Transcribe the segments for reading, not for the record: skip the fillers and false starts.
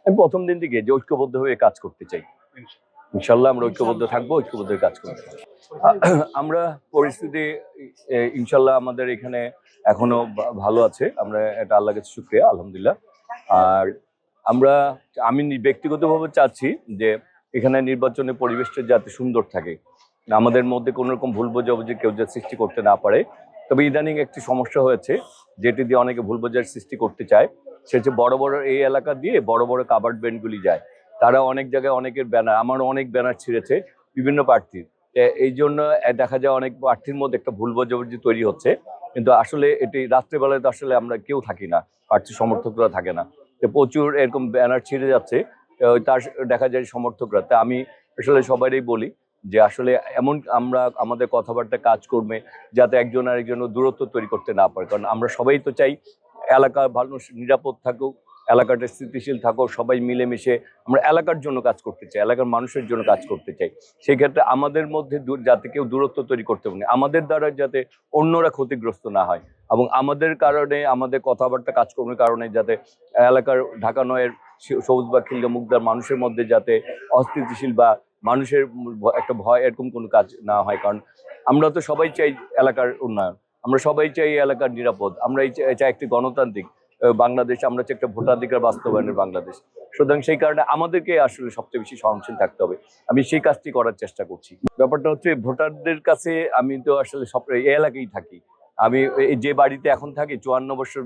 আমি প্রথম দিন থেকে যে ঐক্যবদ্ধ হয়ে কাজ করতে চাই। ইনশাল্লাহ আমরা ঐক্যবদ্ধ থাকবো, ঐক্যবদ্ধ হয়ে কাজ করবো। আমরা পরিস্থিতি ইনশাল্লাহ আমাদের এখানে এখনো ভালো আছে। আমরা এটা আল্লাহর কাছে শুকরিয়া, আলহামদুলিল্লাহ। আর আমি ব্যক্তিগতভাবে চাচ্ছি যে এখানে নির্বাচনের পরিবেশটা যাতে সুন্দর থাকে, আমাদের মধ্যে কোনো রকম ভুল বোঝাবুঝি কেউ যাতে সৃষ্টি করতে না পারে। তবে ইদানিং একটি সমস্যা হয়েছে যেটি দিয়ে অনেকে ভুল বোঝার সৃষ্টি করতে চায়। সে হচ্ছে বড় বড় এই এলাকা দিয়ে বড় বড় কাভার্ড ভ্যানগুলি যায়, তারা অনেক জায়গায় অনেকের ব্যানার, আমারও অনেক ব্যানার ছিঁড়েছে বিভিন্ন প্রার্থীর। এই জন্য দেখা যায় অনেক প্রার্থীর মধ্যে একটা ভুল বোঝাবুঝি তৈরি হচ্ছে। কিন্তু আসলে এটি রাত্রেবেলায় তো আসলে আমরা কেউ থাকি না, প্রার্থী সমর্থকরা থাকে না, তো প্রচুর এরকম ব্যানার ছিঁড়ে যাচ্ছে। তার দেখা যায় সমর্থকরা, তা আমি আসলে সবারই বলি যে আসলে এমন আমরা আমাদের কথাবার্তা কাজকর্মে যাতে একজন আরেকজনের দূরত্ব তৈরি করতে না পারে, কারণ আমরা সবাই তো চাই এলাকার মানুষ নিরাপদ থাকুক, এলাকাটা স্থিতিশীল থাকুক, সবাই মিলেমিশে আমরা এলাকার জন্য কাজ করতে চাই, এলাকার মানুষের জন্য কাজ করতে চাই। সেই ক্ষেত্রে আমাদের মধ্যে যাতে কেউ দূরত্ব তৈরি করতে পারে, আমাদের দ্বারা যাতে অন্যরা ক্ষতিগ্রস্ত না হয়, এবং আমাদের কারণে আমাদের কথাবার্তা কাজকর্মের কারণে যাতে এলাকার ঢাকা নয়ের সবুজবাগ খিলগা মুগদার মানুষের মধ্যে যাতে অস্থিতিশীল বা মানুষের একটা ভয় এরকম কোনো কাজ না হয়। কারণ আমরা তো সবাই চাই এলাকার উন্নয়ন, আমরা সবাই চাই এলাকার নিরাপদ, আমরা চাই একটি গণতান্ত্রিক বাংলাদেশ, আমরা চাই একটা ভোটাধিকার বাস্তবায়নের বাংলাদেশ। সুতরাং সেই কারণে আমাদেরকে আসলে সবচেয়ে বেশি সহনশীল থাকতে হবে। আমি সেই কাজটি করার চেষ্টা করছি। ব্যাপারটা হচ্ছে ভোটারদের কাছে, আমি তো আসলে সব এই এলাকায় থাকি। আমি যে বাড়িতে এখন থাকি 54 বছর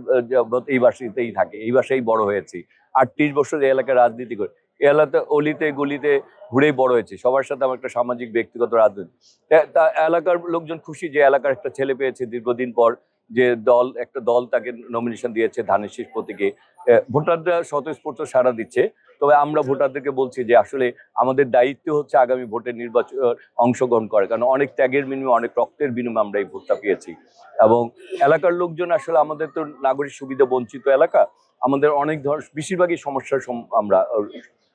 এই বাসাতেই থাকি, এই বাসায় বড় হয়েছি। 38 বছর এই এলাকায় রাজনীতি করে, এই এলাকাতে অলিতে গলিতে ঘুরেই বড় হয়েছে, সবার সাথে আমার একটা সামাজিক ব্যক্তিগত রাজনীতি। তা এলাকার লোকজন খুশি যে এলাকার একটা ছেলে পেয়েছে দীর্ঘদিন পর, যে একটা দল তাকে নমিনেশন দিয়েছে ধানের শীষ প্রতীকে। ভোটাররা স্বতঃস্ফূর্ত সাড়া দিচ্ছে। তবে আমরা ভোটারদেরকে বলছি যে আসলে আমাদের দায়িত্ব হচ্ছে আগামী ভোটের নির্বাচন অংশগ্রহণ করে, কারণ অনেক ত্যাগের বিনিময়ে, অনেক রক্তের বিনিময়ে আমরা এই ভোটটা পেয়েছি। এবং এলাকার লোকজন আসলে, আমাদের তো নাগরিক সুবিধা বঞ্চিত এলাকা, আমাদের অনেক বেশিরভাগই সমস্যার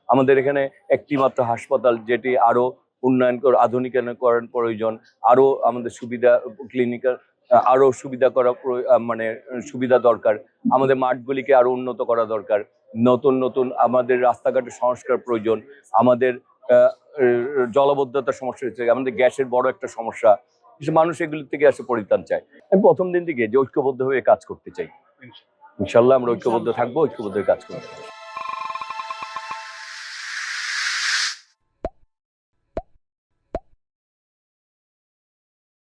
আমাদের এখানে একটি মাত্র হাসপাতাল, যেটি আরো উন্নয়ন আধুনিকরণ প্রয়োজন, আরো আমাদের সুবিধা ক্লিনিক্যাল আরো সুবিধা করা মানে সুবিধা দরকার। আমাদের মাঠগুলিকে আরো উন্নত করা দরকার, নতুন নতুন আমাদের রাস্তাঘাটের সংস্কার প্রয়োজন, আমাদের জলবদ্ধতার সমস্যা হচ্ছে, আমাদের গ্যাসের বড় একটা সমস্যা। মানুষ এগুলি থেকে আসে পরিত্রাণ চায়। আমি প্রথম দিন থেকে যে ঐক্যবদ্ধ হয়ে কাজ করতে চাই। ইনশাল্লাহ আমরা ঐক্যবদ্ধ থাকবো, ঐক্যবদ্ধ হয়ে কাজ করবো।